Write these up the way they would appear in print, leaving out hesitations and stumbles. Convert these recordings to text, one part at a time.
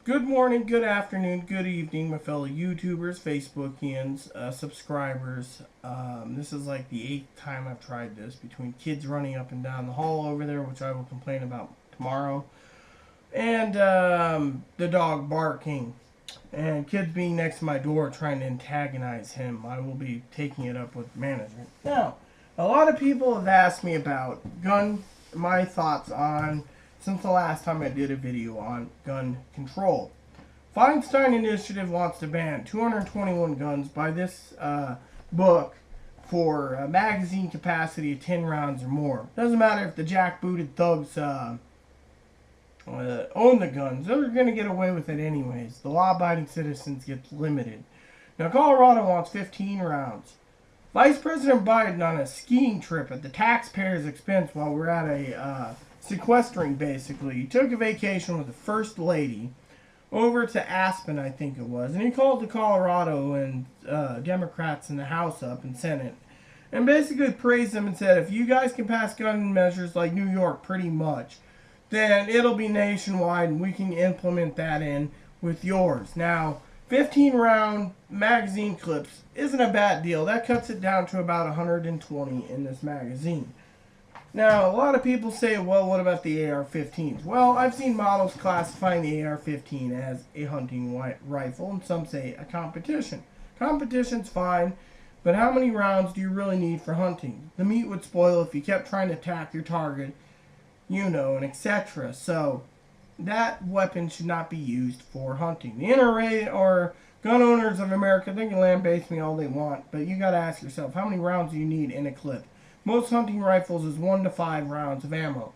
Good morning, good afternoon, good evening, my fellow YouTubers, Facebookians, subscribers. This is like the 8th time I've tried this, between kids running up and down the hall over there, which I will complain about tomorrow, and the dog barking, and kids being next to my door trying to antagonize him. I will be taking it up with management. Now, a lot of people have asked me about my thoughts on, since the last time I did a video on gun control. Feinstein Initiative wants to ban 221 guns by this book for a magazine capacity of 10 rounds or more. Doesn't matter if the jackbooted thugs own the guns. They're going to get away with it anyways. The law-abiding citizens get limited. Now, Colorado wants 15 rounds. Vice President Biden on a skiing trip at the taxpayers' expense while we're at a sequestering, basically. He took a vacation with the First Lady over to Aspen, I think it was, and he called the Colorado and Democrats in the House up and Senate and basically praised them and said, if you guys can pass gun measures like New York pretty much, then it'll be nationwide and we can implement that in with yours. Now, 15 round magazine clips isn't a bad deal. That cuts it down to about 120 in this magazine. Now, a lot of people say, well, what about the AR-15s? Well, I've seen models classifying the AR-15 as a hunting rifle, and some say a competition. Competition's fine, but how many rounds do you really need for hunting? The meat would spoil if you kept trying to attack your target, and etc. So, that weapon should not be used for hunting. The NRA or gun owners of America, they can land-base me all they want, but you gotta ask yourself, how many rounds do you need in a clip? Most hunting rifles is 1 to 5 rounds of ammo.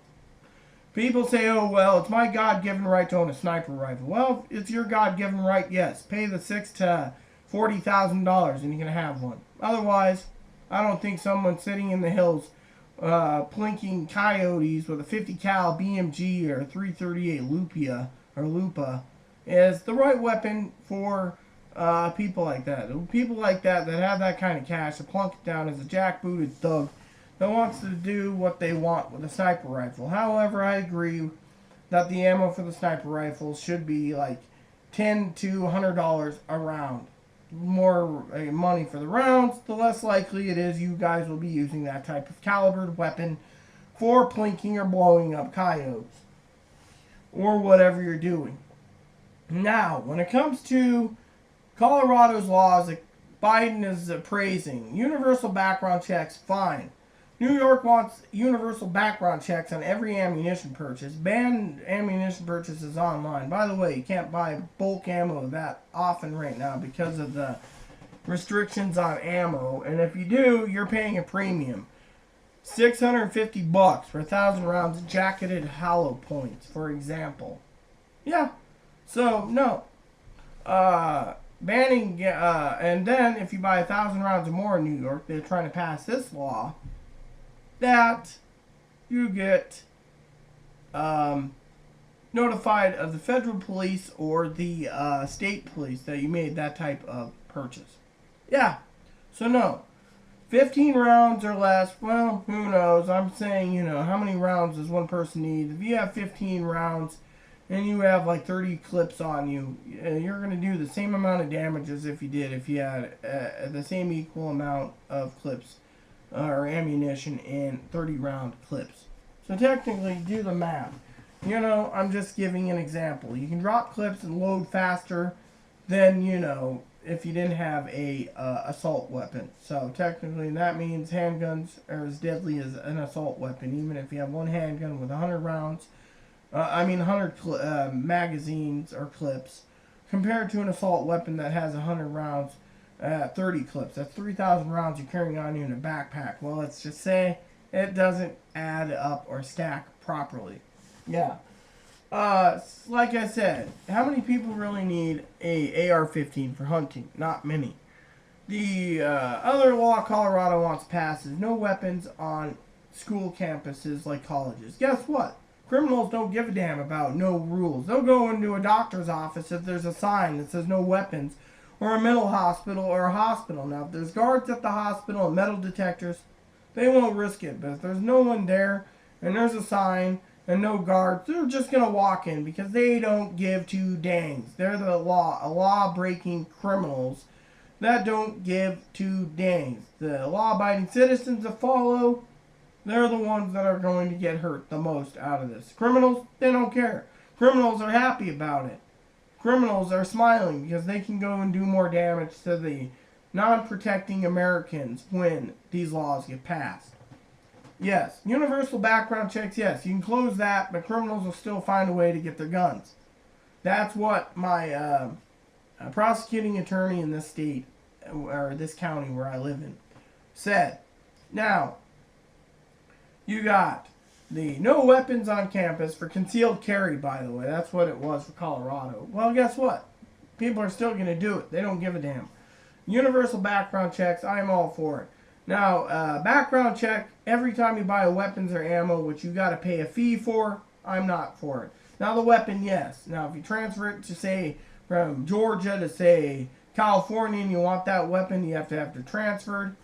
People say, oh, well, it's my God-given right to own a sniper rifle. Well, it's your God-given right, yes. Pay the $6,000 to $40,000 and you can have one. Otherwise, I don't think someone sitting in the hills plinking coyotes with a 50 cal BMG or a 338 Lupa is the right weapon for people like that. People like that have that kind of cash to plunk it down as a jackbooted thug that wants to do what they want with a sniper rifle. However, I agree that the ammo for the sniper rifles should be like $10 to $100 a round. More money for the rounds, the less likely it is you guys will be using that type of calibered weapon for plinking or blowing up coyotes or whatever you're doing. Now, when it comes to Colorado's laws that Biden is praising, universal background checks, fine. New York wants universal background checks on every ammunition purchase. Ban ammunition purchases online. By the way, you can't buy bulk ammo that often right now because of the restrictions on ammo. And if you do, you're paying a premium. $650 for 1,000 rounds of jacketed hollow points, for example. Yeah. So, no. Banning, and then if you buy 1,000 rounds or more in New York, they're trying to pass this law that you get notified of the federal police or the state police that you made that type of purchase. Yeah, so no. 15 rounds or less, well, who knows? I'm saying, how many rounds does one person need? If you have 15 rounds and you have like 30 clips on you, you're going to do the same amount of damage as if you had the same equal amount of clips or ammunition in 30 round clips. So technically, do the math. I'm just giving an example. You can drop clips and load faster than, if you didn't have a assault weapon. So technically, that means handguns are as deadly as an assault weapon, even if you have one handgun with 100 rounds. 100 magazines or clips, compared to an assault weapon that has 100 rounds. 30 clips. That's 3,000 rounds you're carrying on you in a backpack. Well, let's just say it doesn't add up or stack properly. Yeah. Like I said, how many people really need a AR-15 for hunting? Not many. The other law Colorado wants passed is no weapons on school campuses like colleges. Guess what? Criminals don't give a damn about no rules. They'll go into a doctor's office if there's a sign that says no weapons, or a mental hospital or a hospital. Now, if there's guards at the hospital and metal detectors, they won't risk it. But if there's no one there and there's a sign and no guards. They're just going to walk in because they don't give two dangs. They're the law-breaking criminals that don't give two dangs. The law-abiding citizens that follow, they're the ones that are going to get hurt the most out of this. Criminals, they don't care. Criminals are happy about it. Criminals are smiling because they can go and do more damage to the non-protecting Americans when these laws get passed. Yes, universal background checks, yes, you can close that, but criminals will still find a way to get their guns. That's what my prosecuting attorney in this state, or this county where I live in, said. Now, you got the no weapons on campus for concealed carry, by the way. That's what it was for Colorado. Well, guess what? People are still going to do it. They don't give a damn. Universal background checks, I'm all for it. Now, background check, every time you buy a weapons or ammo, which you got to pay a fee for, I'm not for it. Now, the weapon, yes. Now, if you transfer it to, say, from Georgia to, say, California, and you want that weapon, you have to have it transferred.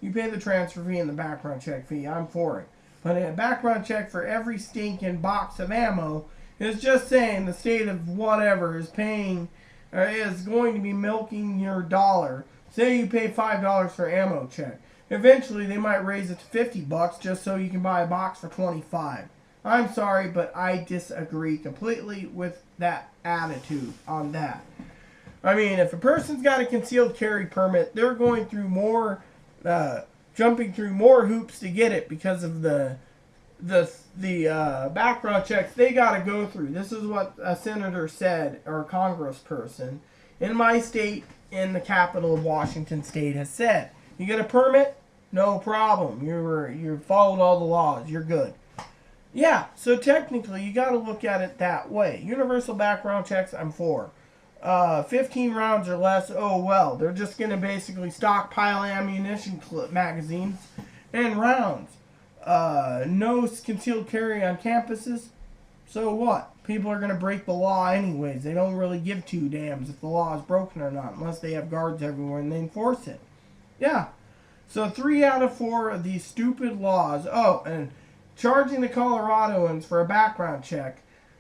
You pay the transfer fee and the background check fee. I'm for it. But a background check for every stinking box of ammo is just saying the state of whatever is paying, or is going to be milking your dollar. Say you pay $5 for ammo check. Eventually, they might raise it to $50 just so you can buy a box for $25. I'm sorry, but I disagree completely with that attitude on that. I mean, if a person's got a concealed carry permit, they're going through more, jumping through more hoops to get it because of the background checks they got to go through. This is what a senator said, or a congressperson in my state, in the capital of Washington State, has said. You get a permit? No problem. You followed all the laws. You're good. Yeah, so technically you got to look at it that way. Universal background checks, I'm for. 15 rounds or less, oh well. They're just going to basically stockpile ammunition magazines and rounds. No concealed carry on campuses. So what? People are going to break the law anyways. They don't really give two damns if the law is broken or not, unless they have guards everywhere and they enforce it. Yeah. So 3 out of 4 of these stupid laws. Oh, and charging the Coloradoans for a background check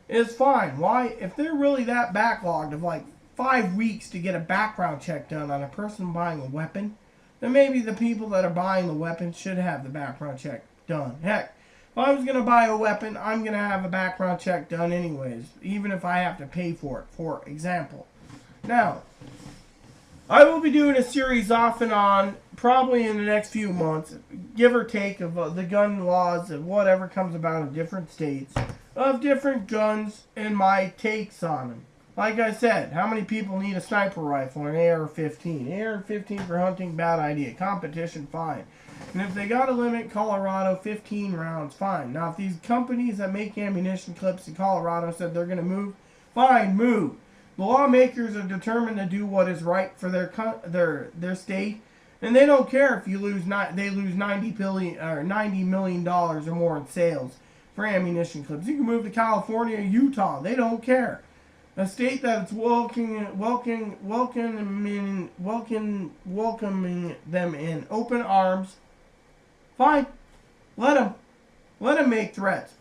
is fine. Why? If they're really that backlogged of like 5 weeks to get a background check done on a person buying a weapon, then maybe the people that are buying the weapon should have the background check done. Heck, if I was going to buy a weapon, I'm going to have a background check done anyways, even if I have to pay for it, for example. Now, I will be doing a series off and on, probably in the next few months, give or take, of the gun laws and whatever comes about in different states, of different guns and my takes on them. Like I said, how many people need a sniper rifle or an AR-15? AR-15 for hunting, bad idea. Competition, fine. And if they got to limit Colorado 15 rounds, fine. Now, if these companies that make ammunition clips in Colorado said they're going to move, fine, move. The lawmakers are determined to do what is right for their state, and they don't care if you lose $90 million or more in sales for ammunition clips. You can move to California, Utah. They don't care. A state that's welcoming them in open arms. Fine. Let them make threats.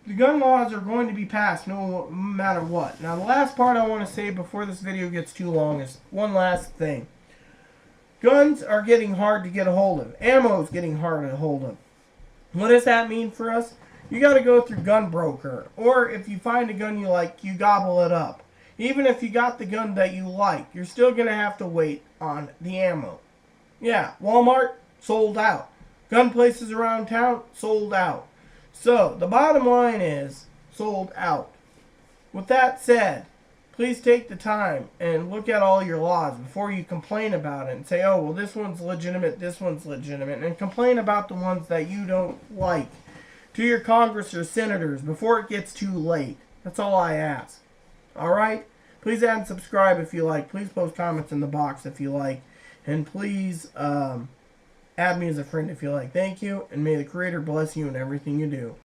The gun laws are going to be passed no matter what. Now, the last part I want to say before this video gets too long is one last thing. Guns are getting hard to get a hold of. Ammo is getting hard to get a hold of. What does that mean for us? You got to go through Gunbroker. Or if you find a gun you like, you gobble it up. Even if you got the gun that you like, you're still going to have to wait on the ammo. Yeah, Walmart, sold out. Gun places around town, sold out. So, the bottom line is, sold out. With that said, please take the time and look at all your laws before you complain about it and say, oh, well, this one's legitimate, and complain about the ones that you don't like to your Congress or senators before it gets too late. That's all I ask. Alright? Please add and subscribe if you like. Please post comments in the box if you like. And please add me as a friend if you like. Thank you, and may the Creator bless you in everything you do.